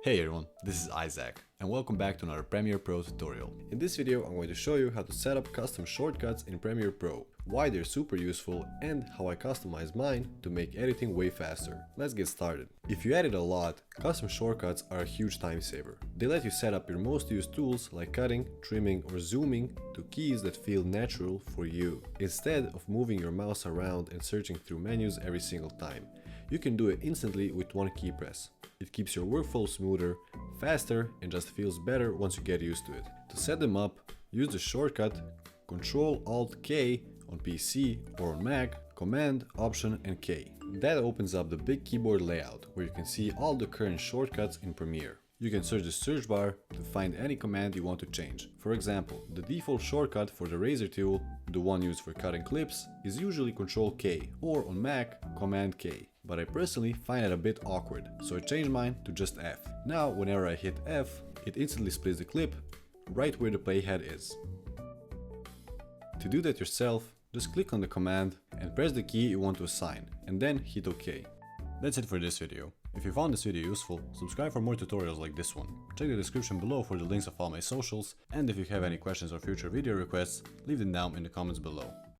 Hey everyone, this is Isaac, and welcome back to another Premiere Pro tutorial. In this video, I'm going to show you how to set up custom shortcuts in Premiere Pro, why they're super useful, and how I customize mine to make editing way faster. Let's get started. If you edit a lot, custom shortcuts are a huge time saver. They let you set up your most used tools like cutting, trimming, or zooming to keys that feel natural for you, instead of moving your mouse around and searching through menus every single time. You can do it instantly with one key press. It keeps your workflow smoother, faster, and just feels better once you get used to it. To set them up, use the shortcut Ctrl-Alt-K on PC or on Mac, Command, Option and K. That opens up the big keyboard layout where you can see all the current shortcuts in Premiere. You can search the search bar to find any command you want to change. For example, the default shortcut for the razor tool, the one used for cutting clips, is usually Ctrl-K or on Mac, Command-K. But I personally find it a bit awkward, so I changed mine to just F. Now whenever I hit F, it instantly splits the clip right where the playhead is. To do that yourself, just click on the command and press the key you want to assign, and then hit OK. That's it for this video. If you found this video useful, subscribe for more tutorials like this one. Check the description below for the links of all my socials, and if you have any questions or future video requests, leave them down in the comments below.